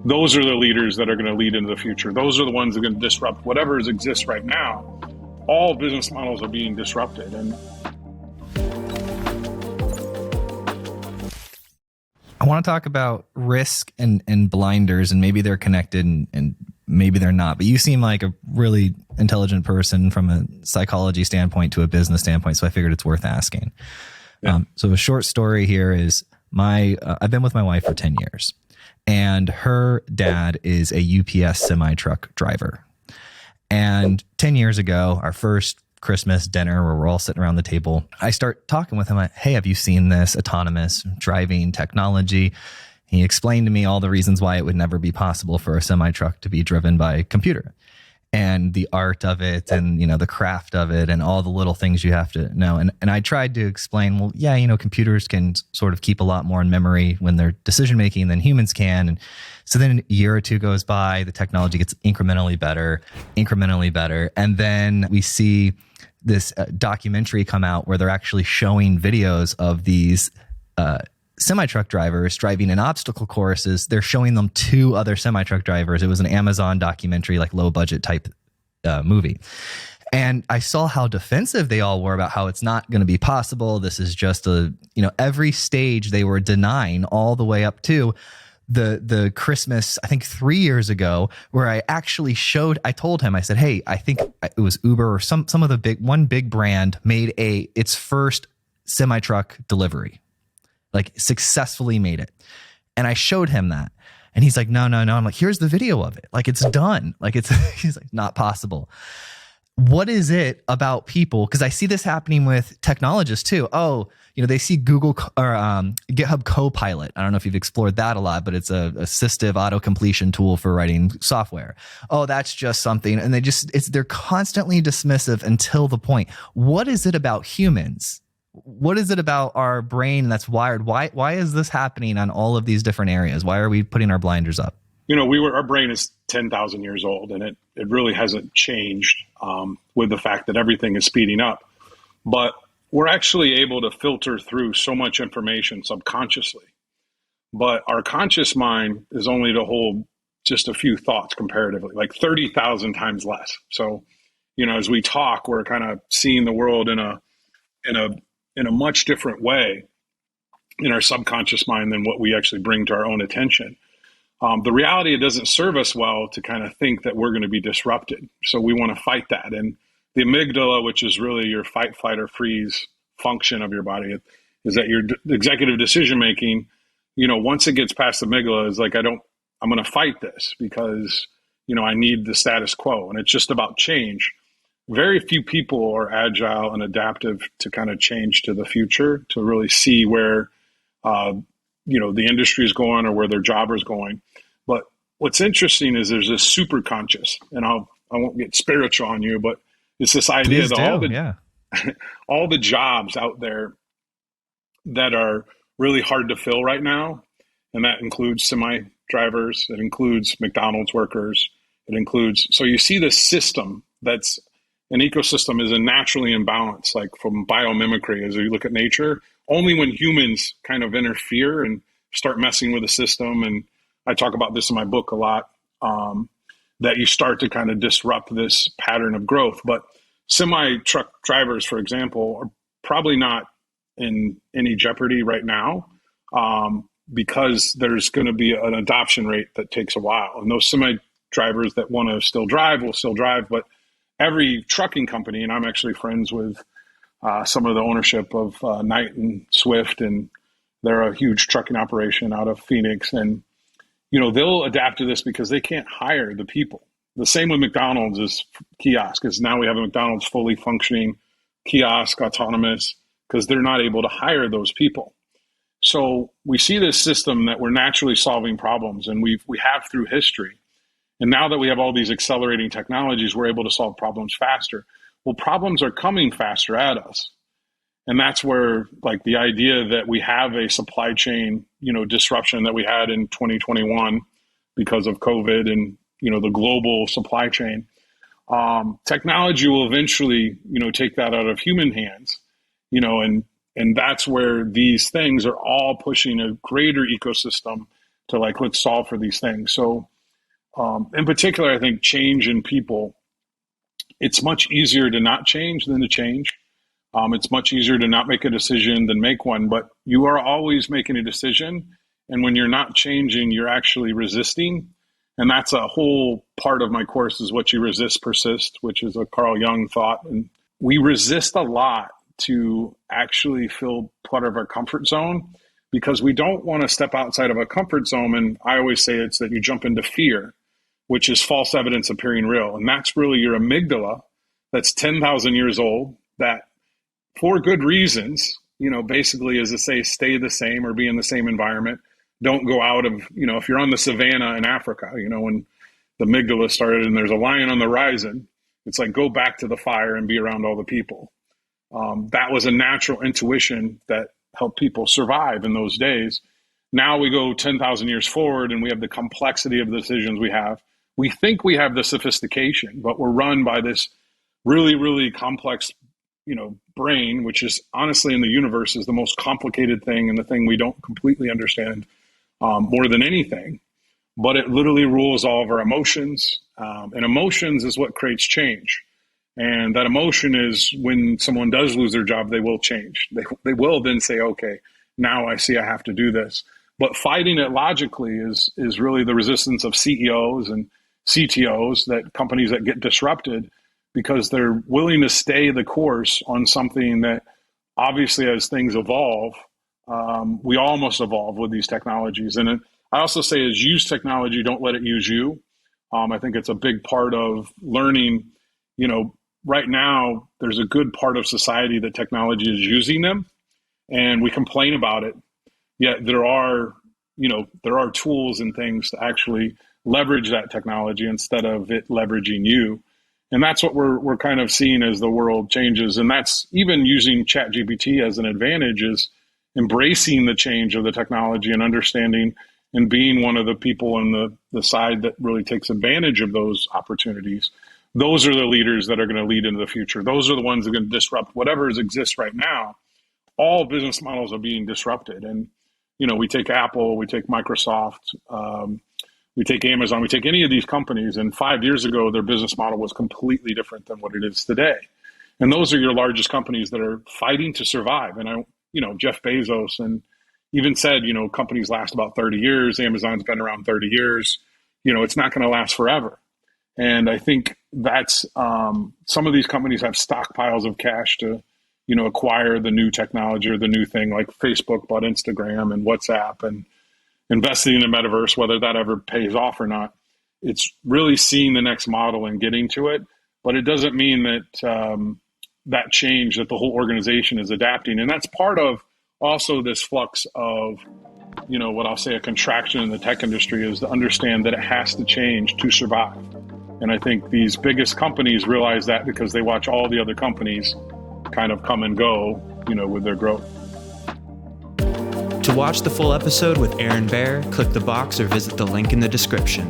those are the leaders that are going to lead into the future. Those are the ones that are going to disrupt whatever exists right now. All business models are being disrupted. And I want to talk about risk and blinders, and maybe they're connected and maybe they're not, but you seem like a really intelligent person from a psychology standpoint to a business standpoint. So I figured it's worth asking. Yeah. So a short story here is I've been with my wife for 10 years and her dad is a UPS semi-truck driver. And 10 years ago, our first Christmas dinner where we're all sitting around the table, I start talking with him. Hey, have you seen this autonomous driving technology? He explained to me all the reasons why it would never be possible for a semi-truck to be driven by a computer and the art of it and, the craft of it and all the little things you have to know. And I tried to explain, well, yeah, computers can sort of keep a lot more in memory when they're decision making than humans can. And so then a year or two goes by, the technology gets incrementally better. And then we see this documentary come out where they're actually showing videos of these semi-truck drivers driving in obstacle courses. They're showing them two other semi-truck drivers. It was an Amazon documentary, like low budget type movie. And I saw how defensive they all were about how it's not going to be possible. This is just every stage they were denying all the way up to the Christmas, I think 3 years ago, where I actually I told him, I said, hey, I think it was Uber or some of the one big brand made its first semi-truck delivery, like successfully made it. And I showed him that. And he's like, no. I'm like, here's the video of it. Like, it's done. Like, he's like, not possible. What is it about people? Because I see this happening with technologists too. Oh, they see Google or GitHub Copilot. I don't know if you've explored that a lot, but it's a assistive auto completion tool for writing software. Oh, that's just something. And they're constantly dismissive until the point. What is it about humans? What is it about our brain that's wired? Why is this happening on all of these different areas? Why are we putting our blinders up? Our brain is 10,000 years old, and it really hasn't changed with the fact that everything is speeding up. But we're actually able to filter through so much information subconsciously. But our conscious mind is only to hold just a few thoughts comparatively, like 30,000 times less. So, as we talk, we're kind of seeing the world in a much different way in our subconscious mind than what we actually bring to our own attention. The reality, it doesn't serve us well to kind of think that we're going to be disrupted. So we want to fight that. And the amygdala, which is really your fight, flight, or freeze function of your body, is that your executive decision-making, once it gets past the amygdala, is like, I'm going to fight this because, I need the status quo. And it's just about change. Very few people are agile and adaptive to kind of change to the future, to really see where, the industry is going or where their job is going. But what's interesting is there's this super conscious, and I won't get spiritual on you, but it's this idea that all the jobs out there that are really hard to fill right now, and that includes semi-drivers, it includes McDonald's workers, so you see this system that's an ecosystem is a naturally imbalanced, like from biomimicry, as you look at nature, only when humans kind of interfere and start messing with the system. And I talk about this in my book a lot, that you start to kind of disrupt this pattern of growth. But semi-truck drivers, for example, are probably not in any jeopardy right now, because there's going to be an adoption rate that takes a while. And those semi-drivers that want to still drive will still drive, but every trucking company, and I'm actually friends with some of the ownership of Knight and Swift, and they're a huge trucking operation out of Phoenix. And, they'll adapt to this because they can't hire the people. The same with McDonald's is kiosk, because now we have a McDonald's fully functioning kiosk, autonomous, because they're not able to hire those people. So we see this system that we're naturally solving problems, and we have through history. And now that we have all these accelerating technologies, we're able to solve problems faster. Well, problems are coming faster at us. And that's where, like, the idea that we have a supply chain, disruption that we had in 2021 because of COVID and, the global supply chain, technology will eventually, take that out of human hands, and that's where these things are all pushing a greater ecosystem to like, let's solve for these things. So in particular, I think change in people, it's much easier to not change than to change. It's much easier to not make a decision than make one, but you are always making a decision. And when you're not changing, you're actually resisting. And that's a whole part of my course is what you resist, persist, which is a Carl Jung thought. And we resist a lot to actually feel part of our comfort zone because we don't want to step outside of a comfort zone. And I always say it's that you jump into fear, which is false evidence appearing real. And that's really your amygdala that's 10,000 years old that for good reasons, basically is to say, stay the same or be in the same environment. Don't go out of, if you're on the savannah in Africa, when the amygdala started and there's a lion on the horizon, it's like, go back to the fire and be around all the people. That was a natural intuition that helped people survive in those days. Now we go 10,000 years forward and we have the complexity of the decisions we have. We think we have the sophistication, but we're run by this really, really complex, brain, which is honestly in the universe is the most complicated thing and the thing we don't completely understand more than anything. But it literally rules all of our emotions. And emotions is what creates change. And that emotion is when someone does lose their job, they will change. They will then say, okay, now I see I have to do this. But fighting it logically is really the resistance of CEOs and CTOs, that companies that get disrupted because they're willing to stay the course on something that obviously as things evolve, we almost evolve with these technologies. And I also say is use technology, don't let it use you. I think it's a big part of learning. Right now, there's a good part of society that technology is using them and we complain about it. Yet there are tools and things to actually leverage that technology instead of it leveraging you. And that's what we're kind of seeing as the world changes. And that's even using ChatGPT as an advantage is embracing the change of the technology and understanding and being one of the people on the side that really takes advantage of those opportunities. Those are the leaders that are going to lead into the future. Those are the ones that are going to disrupt whatever exists right now. All business models are being disrupted. And, we take Apple, we take Microsoft, we take Amazon, we take any of these companies, and 5 years ago, their business model was completely different than what it is today. And those are your largest companies that are fighting to survive. And Jeff Bezos and even said, companies last about 30 years. Amazon's been around 30 years. It's not going to last forever. And I think that's some of these companies have stockpiles of cash to, acquire the new technology or the new thing, like Facebook bought Instagram and WhatsApp and investing in the metaverse, whether that ever pays off or not. It's really seeing the next model and getting to it. But it doesn't mean that that change, that the whole organization is adapting. And that's part of also this flux of, what I'll say a contraction in the tech industry is to understand that it has to change to survive. And I think these biggest companies realize that because they watch all the other companies kind of come and go, with their growth. To watch the full episode with Aaron Baer, click the box or visit the link in the description.